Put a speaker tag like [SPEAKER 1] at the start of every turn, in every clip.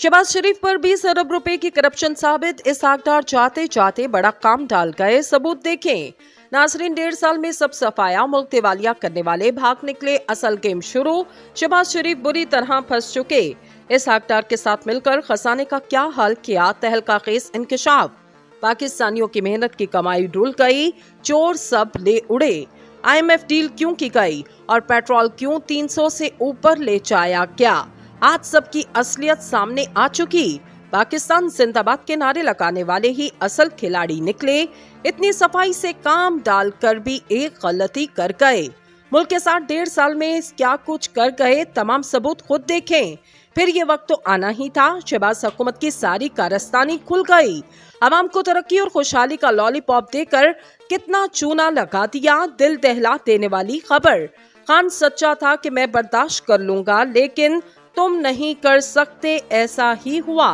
[SPEAKER 1] शहबाज शरीफ पर 20 अरब रुपए की करप्शन साबित। इसहाक डार जाते जाते बड़ा काम डाल गए, सबूत देखें। नाजरीन, 1.5 साल में सब सफाया, मुल्क दिवालिया करने वाले भाग निकले, असल गेम शुरू। शहबाज शरीफ बुरी तरह फंस चुके। इसहाक डार के साथ मिलकर खजाने का क्या हाल किया, तहलका खेज इंकशाफ। पाकिस्तानियों की मेहनत की कमाई डुल गई, चोर सब ले उड़े। IMF डील क्यों की गई और पेट्रोल क्यों 300 से ऊपर ले जाया गया, आज सबकी असलियत सामने आ चुकी। पाकिस्तान जिंदाबाद के नारे लगाने वाले ही असल खिलाड़ी निकले। इतनी सफाई से काम डालकर भी एक गलती कर गए। मुल्क के साथ 1.5 साल में क्या कुछ कर गए, तमाम सबूत खुद देखें। फिर ये वक्त तो आना ही था, शहबाज हुकूमत की सारी कारस्तानी खुल गई। आवाम को तरक्की और खुशहाली का लॉलीपॉप देकर कितना चूना लगा दिया, दिल दहला देने वाली खबर। खान सच्चा था कि मैं बर्दाश्त कर लूंगा, लेकिन तुम नहीं कर सकते, ऐसा ही हुआ।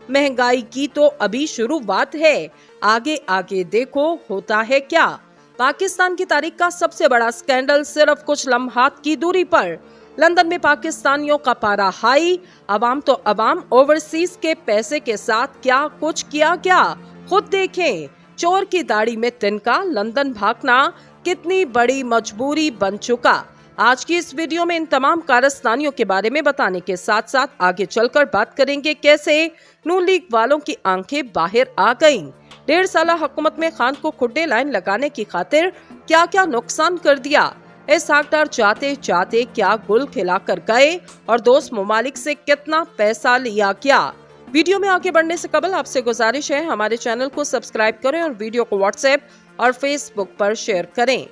[SPEAKER 1] महंगाई की तो अभी शुरुआत है, आगे आगे देखो होता है क्या। पाकिस्तान की तारीख का सबसे बड़ा स्कैंडल सिर्फ कुछ लम्हात की दूरी पर। लंदन में पाकिस्तानियों का पारा हाई, अवाम तो अवाम, ओवरसीज के पैसे के साथ क्या कुछ किया गया खुद देखें। चोर की दाढ़ी में तिनका, लंदन भागना कितनी बड़ी मजबूरी बन चुका। आज की इस वीडियो में इन तमाम कारस्तानियों के बारे में बताने के साथ साथ आगे चलकर बात करेंगे कैसे नून लीग वालों की आंखें बाहर आ गईं। 1.5 साल हुकूमत में खान को खुड्डे लाइन लगाने की खातिर क्या क्या नुकसान कर दिया। इसहाक डार जाते जाते क्या गुल खिला कर गए और दोस्त ममालिक से कितना पैसा लिया गया। वीडियो में आगे बढ़ने से कबल आपसे गुजारिश है, हमारे चैनल को सब्सक्राइब करें और वीडियो को व्हाट्सएप और फेसबुक पर शेयर करें।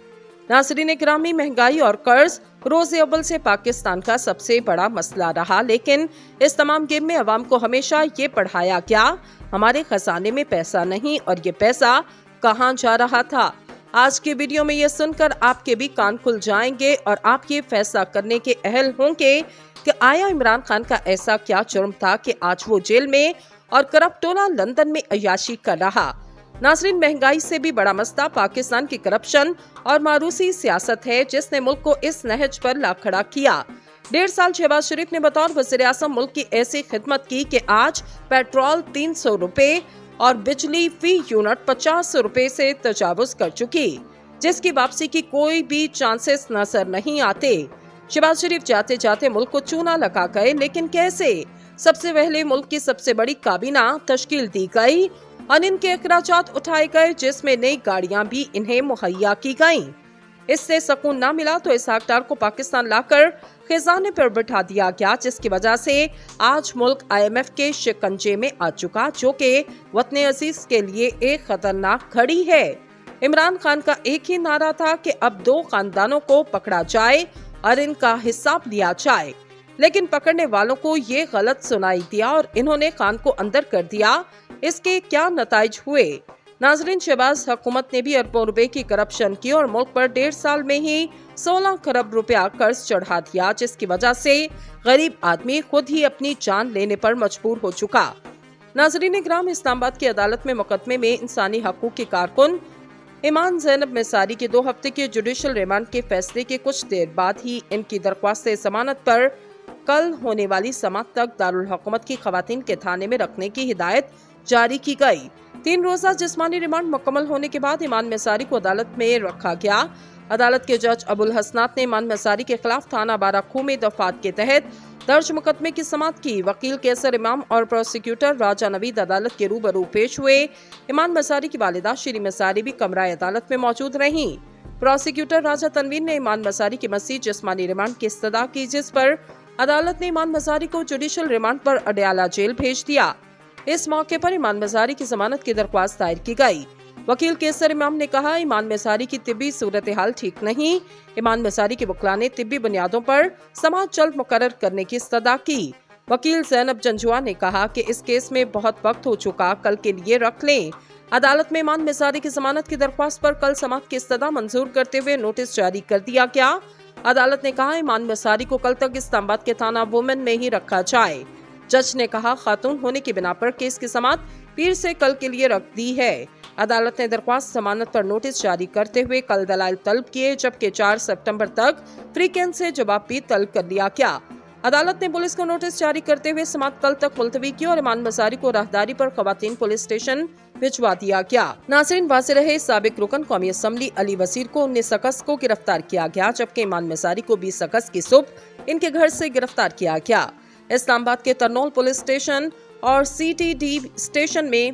[SPEAKER 1] नाज़रीन ग्रामी, महंगाई और कर्ज रोज़ अव्वल से पाकिस्तान का सबसे बड़ा मसला रहा, लेकिन इस तमाम गेम में अवाम को हमेशा ये पढ़ाया गया हमारे खजाने में पैसा नहीं और ये पैसा कहाँ जा रहा था। आज के वीडियो में ये सुनकर आपके भी कान खुल जाएंगे और आप ये फैसला करने के अहल होंगे कि आया इमरान खान का ऐसा क्या जुर्म था कि आज वो जेल में और करप्टोला लंदन में अय्याशी कर रहा। नाज़रीन, महंगाई से भी बड़ा मसला पाकिस्तान की करप्शन और मारूसी सियासत है, जिसने मुल्क को इस नहज पर ला खड़ा किया। 1.5 साल शहबाज शरीफ ने बतौर वज़ीर-ए-आज़म मुल्क की ऐसी खिदमत की कि आज पेट्रोल 300 रुपए और बिजली फी यूनिट 50 रुपए से तजावुज कर चुकी, जिसकी वापसी की कोई भी चांसेस नजर नहीं आते। शहबाज शरीफ जाते जाते मुल्क को चूना लगा गए, लेकिन कैसे? सबसे पहले मुल्क की सबसे बड़ी काबीना तश्कील दी गई और इनके अखराजात उठाए गए, जिसमें नई गाड़ियां भी इन्हें मुहैया की गईं। इससे सुकून न मिला तो इसहाक डार को पाकिस्तान लाकर खजाने पर बिठा दिया गया, जिसकी वजह से आज मुल्क IMF के शिकंजे में आ चुका, जो कि वतन अजीज के लिए एक खतरनाक घड़ी है। इमरान खान का एक ही नारा था कि अब 2 खानदानों को पकड़ा जाए और इनका हिसाब लिया जाए, लेकिन पकड़ने वालों को ये गलत सुनाई दिया और इन्होंने खान को अंदर कर दिया। इसके क्या नताइज हुए? नाजरीन, शहबाज हुकूमत ने भी अरबों रुपए की करप्शन की और मुल्क पर 1.5 साल में ही 16 खरब रुपया कर्ज चढ़ा दिया, जिसकी वजह से गरीब आदमी खुद ही अपनी जान लेने पर मजबूर हो चुका। नाजरीन ग्राम, इस्लामाबाद की अदालत में मुकदमे में इंसानी हकूक की कारकुन ईमान ज़ैनब मिसारी के 2 हफ्ते के जुडिशल रिमांड के फैसले के कुछ देर बाद ही इनकी दरख्वास्त जमानत पर कल होने वाली समात तक दारुल हुकूमत की खवातीन के थाने में रखने की हिदायत जारी की गई। 3 रोजा जिस्मानी रिमांड मुकम्मल होने के बाद ईमान मिसारी को अदालत में रखा गया। अदालत के जज अबुल हसनात ने ईमान मिसारी के खिलाफ थाना बाराखू में दफात के तहत दर्ज मुकदमे की समात की। वकील कैसर इमाम और प्रोसिक्यूटर राजा नवीद अदालत के रूबरू पेश हुए। ईमान मिसारी की वालिदा श्री मिसारी भी कमरा अदालत में मौजूद रहीं। प्रोसिक्यूटर राजा तनवीर ने ईमान मिसारी की मज़ीद जिस्मानी रिमांड की इस्तदा की, जिस पर अदालत ने ईमान मिसारी को जुडिशल रिमांड पर अडयाला जेल भेज दिया। इस मौके पर ईमान मिसारी की जमानत की दरख्वास्त दायर की गई। वकील कैसर इमाम ने कहा, ईमान मिसारी की तिब्बी सूरत हाल ठीक नहीं। ईमान मिसारी के वकला ने तिब्बी बुनियादों पर समाअत जल्द मुकर्रर करने की इस्तदा की। वकील ज़ैनब जंजुआ ने कहा कि इस केस में बहुत वक्त हो चुका, कल के लिए रख लें। अदालत में ईमान मिसारी की जमानत की दरख्वास्त पर कल समाअत की इस्तदा मंजूर करते हुए नोटिस जारी कर दिया गया। अदालत ने कहा, ईमान मिसारी को कल तक इस्लामाबाद के थाना वुमेन में ही रखा जाए। जज ने कहा, खातून होने की बिना पर केस की समाअत पीर से कल के लिए रख दी है। अदालत ने दरख्वास्त जमानत पर नोटिस जारी करते हुए कल दलाइल तलब किए, जबकि 4 सितंबर तक फ्रीकेंस से जवाब भी तलब कर लिया गया। अदालत ने पुलिस को नोटिस जारी करते हुए समाअत कल तक मुलतवी की और ईमान मसारी को राहदारी पर खवातीन पुलिस स्टेशन भिजवा दिया गया। नाज़रीन, वाज़ेह रहे साबिक रुकन कौमी असम्बली अली वसीर को 19 अगस्त को गिरफ्तार किया गया, जबकि ईमान मसारी को 20 अगस्त की सुबह इनके घर से गिरफ्तार किया गया। इस्लामाबाद के तरनौल पुलिस स्टेशन और CTD स्टेशन में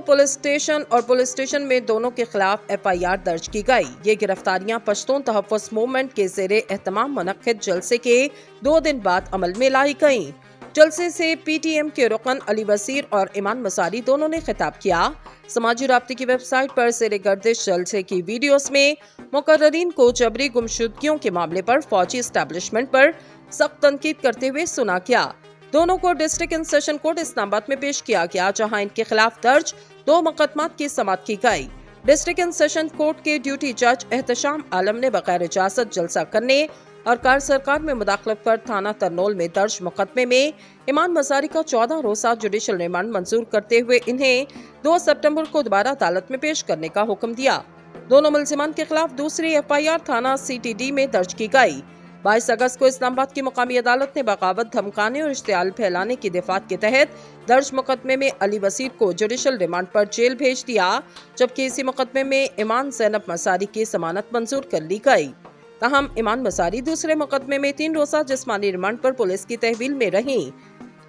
[SPEAKER 1] पुलिस स्टेशन में दोनों के खिलाफ FIR दर्ज की गई। ये गिरफ्तारियां पश्तून तहफ़्फ़ुज़ मूवमेंट के ज़ेरे एहतमाम मुनक़्क़िद जलसे के 2 दिन बाद अमल में लाई गईं। जलसे से PTM के रुकन अली वसीर और ईमान मसारी दोनों ने खिताब किया। समाजी राब्ते की वेबसाइट पर ज़ेरे गर्दिश जलसे की वीडियोस में मुकर्ररीन को जबरी गुमशुदगियों के मामले पर फौजी एस्टैब्लिशमेंट पर सख्त तनकीद करते हुए सुना गया। दोनों को district and session court Islamabad में पेश किया गया, जहां इनके खिलाफ दर्ज 2 मुकदमात की समाअत की गई। डिस्ट्रिक्ट एंड सेशन कोर्ट के ड्यूटी जज एहतशाम आलम ने बगैर इजाजत जलसा करने और कार सरकार में मुदाखलत पर थाना तरनौल में दर्ज मुकदमे में ईमान मसारी का 14 रोज़ा जुडिशल रिमांड मंजूर करते हुए इन्हें 2 सितंबर को दोबारा अदालत में पेश करने का हुक्म दिया। दोनों मुल्जिमान के खिलाफ दूसरी FIR थाना CTD में दर्ज की गई। 22 अगस्त को इस्लामाबाद की मुकामी अदालत ने बगावत, धमकाने और इश्तियाल फैलाने की दिफात के तहत दर्ज मुकदमे में अली वसीर को जुडिशल रिमांड पर जेल भेज दिया, जबकि इसी मुकदमे में ईमान ज़ैनब मसारी की जमानत मंजूर कर ली गई। ताहम ईमान मसारी दूसरे मुकदमे में 3 रोज़ा जिस्मानी रिमांड पर पुलिस की तहवील में रहीं,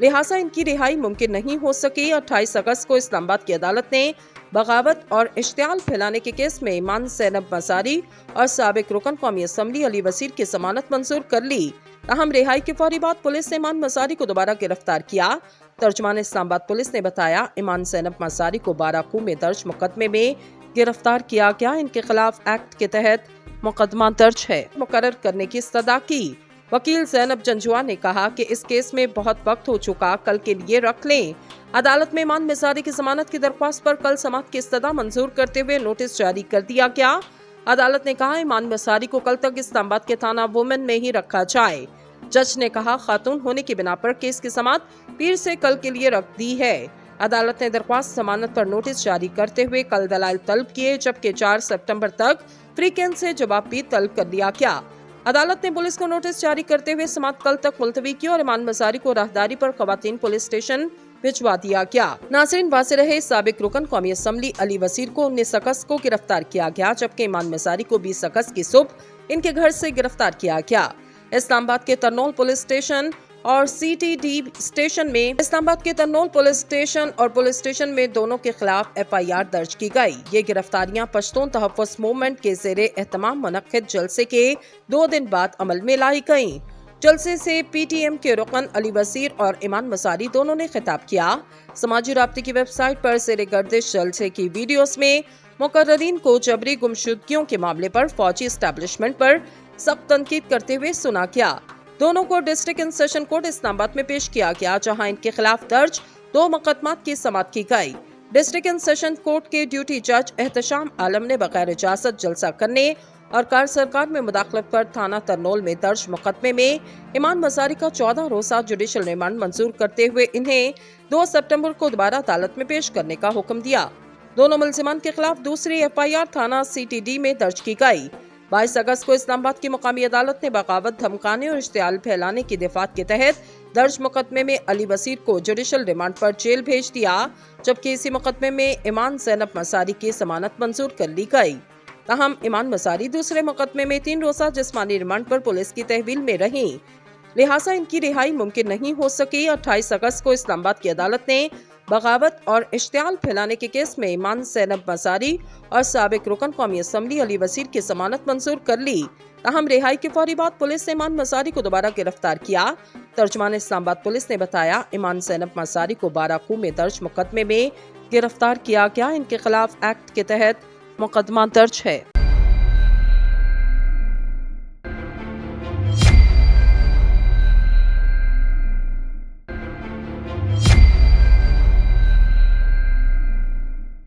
[SPEAKER 1] लिहाजा इनकी रिहाई मुमकिन नहीं हो सकी। 28 अगस्त को इस्लामाबाद की अदालत ने बगावत और इश्तियाल फैलाने के केस में ईमान ज़ैनब मसारी और साबिक रुकन कौमी असम्बली अली वसीर की जमानत मंजूर कर ली। ताहम रिहाई के फौरी बाद पुलिस ने ईमान मसारी को दोबारा गिरफ्तार किया। तर्जमान इस्लामाबाद पुलिस ने बताया, ईमान ज़ैनब मसारी को बाराकू में दर्ज मुकदमे में गिरफ्तार किया गया। इनके खिलाफ एक्ट के तहत मुकदमा दर्ज है, मुकर्रर करने की इस्तदा की। वकील ज़ैनब जंजुआ ने कहा कि इस केस में बहुत वक्त हो चुका, कल के लिए रख लें। अदालत में ईमान मसारी की जमानत की दरख्वास्त पर कल समाअत की इस्तदा मंजूर करते हुए नोटिस जारी कर दिया गया। अदालत ने कहा, ईमान मसारी को कल तक इस्लामाबाद के थाना वुमेन में ही रखा जाए। जज ने कहा, खातून होने की बिना पर केस की समाअत पीर से कल के लिए रख दी है। अदालत ने दरख्वास्त जमानत पर नोटिस जारी करते हुए कल दलाइल तलब किए, जबकि 4 सितंबर तक फ्रीकेंट से जवाब भी तलब कर लिया गया। अदालत ने पुलिस को नोटिस जारी करते हुए समाअत कल तक मुलतवी की और ईमान मसारी को राहदारी पर खवातीन पुलिस स्टेशन भिजवा दिया गया। नाज़रीन, वाज़ेह रहे साबिक रुकन कौमी असम्बली अली वसीर को 19 अगस्त को गिरफ्तार किया गया, जबकि ईमान मसारी को 20 अगस्त की सुबह इनके घर से गिरफ्तार किया गया। इस्लामाबाद के तरनौल पुलिस स्टेशन और CTD स्टेशन में दोनों के खिलाफ FIR दर्ज की गई। ये गिरफ्तारियां पश्तून तहफ़्फ़ुज़ मूवमेंट के ज़ेरे एहतमाम मुनक़्क़िद जलसे के 2 दिन बाद अमल में लाई गईं। जलसे से PTM के रुकन अली वसीर और ईमान मसारी दोनों ने खिताब किया। समाजी राब्ते की वेबसाइट पर ज़ेरे गर्दिश जलसे की वीडियोस में मुकर्ररीन को जबरी गुमशुदगियों के मामले पर फौजी एस्टैब्लिशमेंट पर सख्त तनकीद करते हुए सुना गया। दोनों को district and session court Islamabad में पेश किया गया, जहां इनके खिलाफ दर्ज 2 मुकदमात की समाअत की गई। डिस्ट्रिक्ट एंड सेशन कोर्ट के ड्यूटी जज एहतशाम आलम ने बगैर इजाजत जलसा करने और कार सरकार में मुदाखलत पर थाना तरनौल में दर्ज मुकदमे में ईमान मसारी का 14 रोज़ा जुडिशल रिमांड मंजूर करते हुए इन्हें 2 सितंबर को दोबारा अदालत में पेश करने का हुक्म दिया। दोनों मुल्जिमान के खिलाफ दूसरी FIR थाना CTD में दर्ज की गई। 22 अगस्त को इस्लामाबाद की मुकामी अदालत ने बगावत, धमकाने और इश्तियाल फैलाने की दिफात के तहत दर्ज मुकदमे में अली वसीर को जुडिशल रिमांड पर जेल भेज दिया, जबकि इसी मुकदमे में ईमान ज़ैनब मसारी की जमानत मंजूर कर ली गई। ताहम ईमान मसारी दूसरे मुकदमे में 3 रोज़ा जिस्मानी रिमांड पर पुलिस की तहवील में रहीं, लिहाजा इनकी रिहाई मुमकिन नहीं हो सकी। 28 अगस्त को इस्लामाबाद की अदालत ने बगावत और इश्तियाल फैलाने के केस में ईमान ज़ैनब मसारी और साबिक रुकन कौमी असम्बली अली वसीर की जमानत मंजूर कर ली। ताहम रिहाई के फौरी बाद पुलिस ने ईमान मसारी को दोबारा गिरफ्तार किया। तर्जमान इस्लामाबाद पुलिस ने बताया, ईमान ज़ैनब मसारी को बाराकू में दर्ज मुकदमे में गिरफ्तार किया गया। इनके खिलाफ एक्ट के तहत मुकदमा दर्ज है।